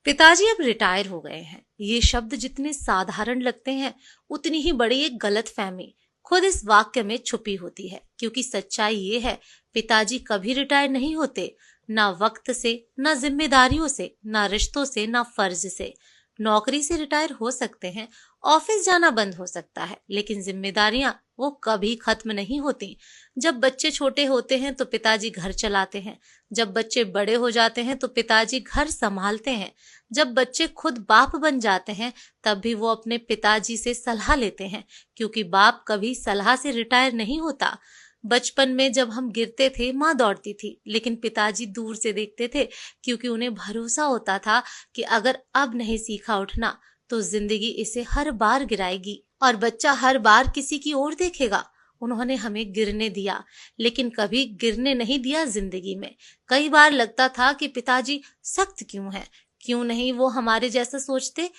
पिताजी अब रिटायर हो गए हैं। ये शब्द जितने साधारण लगते हैं, उतनी ही बड़ी एक गलतफहमी खुद इस वाक्य में छुपी होती है। क्योंकि सच्चाई ये है, पिताजी कभी रिटायर नहीं होते, ना वक्त से, ना जिम्मेदारियों से, ना रिश्तों से, ना फर्ज से। नौकरी से रिटायर हो सकते हैं, ऑफिस जाना बंद हो सकता है, लेकिन जिम्मेदारियां वो कभी खत्म नहीं होती। जब बच्चे छोटे होते हैं तो पिताजी घर चलाते हैं, जब बच्चे बड़े हो जाते हैं तो पिताजी घर संभालते हैं, जब बच्चे खुद बाप बन जाते हैं तब भी वो अपने पिताजी से सलाह लेते हैं, क्योंकि बाप कभी सलाह से रिटायर नहीं होता। बचपन में जब हम गिरते थे, माँ दौड़ती थी, लेकिन पिताजी दूर से देखते थे, क्योंकि उन्हें भरोसा होता था कि अगर अब नहीं सीखा उठना तो जिंदगी इसे हर बार गिराएगी और बच्चा हर बार किसी की ओर देखेगा। उन्होंने हमें गिरने दिया, लेकिन कभी गिरने नहीं दिया जिंदगी में। कई बार लगता था कि पिताजी सख्त क्यों हैं, क्यों नहीं वो हमारे जैसा सोचते,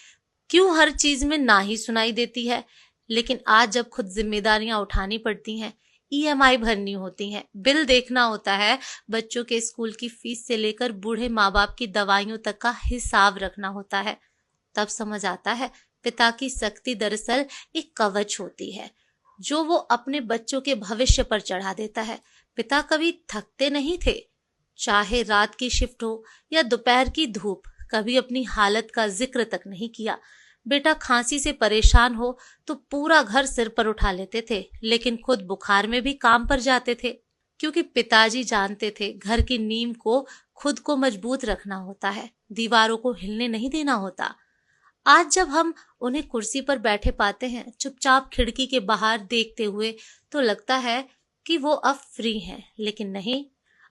क्यों हर चीज में ना ही सुनाई देती है। लेकिन आज जब खुद जिम्मेदारियां उठानी पड़ती हैं, ईएमआई भरनी होती हैं, बिल देखना होता है, बच्चों के स्कूल की फीस से लेकर बूढ़े माँ बाप की दवाइयों तक का हिसाब रखना होता है, तब समझ आता है पिता की सख्ती दरअसल एक कवच होती है जो वो अपने बच्चों के भविष्य पर चढ़ा देता है। पिता कभी थकते नहीं थे, चाहे रात की शिफ्ट हो या दोपहर की धूप, कभी अपनी हालत का जिक्र तक नहीं किया। बेटा खांसी से परेशान हो तो पूरा घर सिर पर उठा लेते थे, लेकिन खुद बुखार में भी काम पर जाते थे, क्योंकि पिताजी जानते थे घर की नींव को खुद को मजबूत रखना होता है, दीवारों को हिलने नहीं देना होता। आज जब हम उन्हें कुर्सी पर बैठे पाते हैं, चुपचाप खिड़की के बाहर देखते हुए, तो लगता है कि वो अब फ्री हैं, लेकिन नहीं,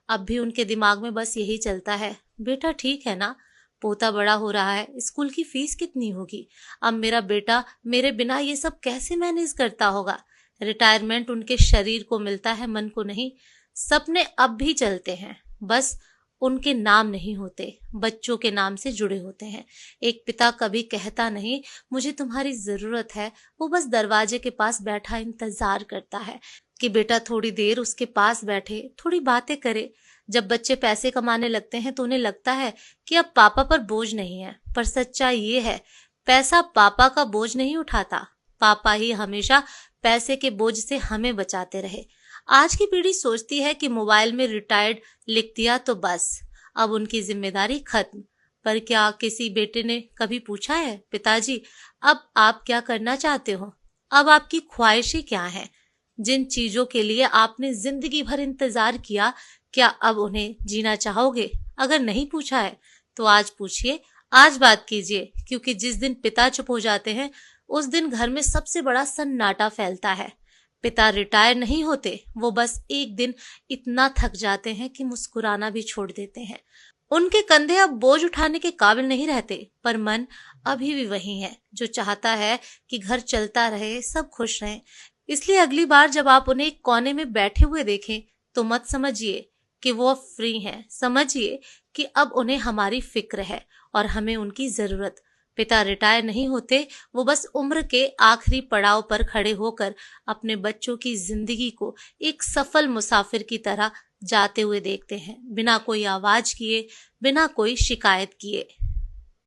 अब भी उनके दिमाग में बस यही चलता है, बेटा ठीक है ना, पोता बड़ा हो रहा है, स्कूल की फीस कितनी होगी, अब मेरा बेटा मेरे बिना ये सब कैसे मैनेज करता होगा। रिटायरमेंट उनके शरीर को मिलता है, मन को नहीं। सपने अब भी चलते हैं, बस उनके नाम नहीं होते, बच्चों के नाम से जुड़े होते हैं। एक पिता कभी कहता नहीं मुझे तुम्हारी जरूरत है, वो बस दरवाजे के पास बैठा इंतजार करता है कि बेटा थोड़ी देर उसके पास बैठे, थोड़ी बातें करे। जब बच्चे पैसे कमाने लगते हैं तो उन्हें लगता है कि अब पापा पर बोझ नहीं है, पर सच्चाई ये है, पैसा पापा का बोझ नहीं उठाता, पापा ही हमेशा पैसे के बोझ से हमें बचाते रहे। आज की पीढ़ी सोचती है कि मोबाइल में रिटायर्ड लिख दिया तो बस अब उनकी जिम्मेदारी खत्म। पर क्या किसी बेटे ने कभी पूछा है, पिताजी अब आप क्या करना चाहते हो, अब आपकी ख्वाहिशें क्या हैं, जिन चीजों के लिए आपने जिंदगी भर इंतजार किया, क्या अब उन्हें जीना चाहोगे? अगर नहीं पूछा है तो आज पूछिए, आज बात कीजिए, क्योंकि जिस दिन पिता चुप हो जाते हैं उस दिन घर में सबसे बड़ा सन्नाटा फैलता है। पिता रिटायर नहीं होते, वो बस एक दिन इतना थक जाते हैं कि मुस्कुराना भी छोड़ देते हैं। उनके कंधे अब बोझ उठाने के काबिल नहीं रहते, पर मन अभी भी वही है जो चाहता है कि घर चलता रहे, सब खुश रहें। इसलिए अगली बार जब आप उन्हें एक कोने में बैठे हुए देखें तो मत समझिए कि वो अब फ्री हैं, समझिए कि अब उन्हें हमारी फिक्र है और हमें उनकी जरूरत। पिता रिटायर नहीं होते, वो बस उम्र के आखिरी पड़ाव पर खड़े होकर अपने बच्चों की जिंदगी को एक सफल मुसाफिर की तरह जाते हुए देखते हैं, बिना कोई आवाज किए, बिना कोई शिकायत किए।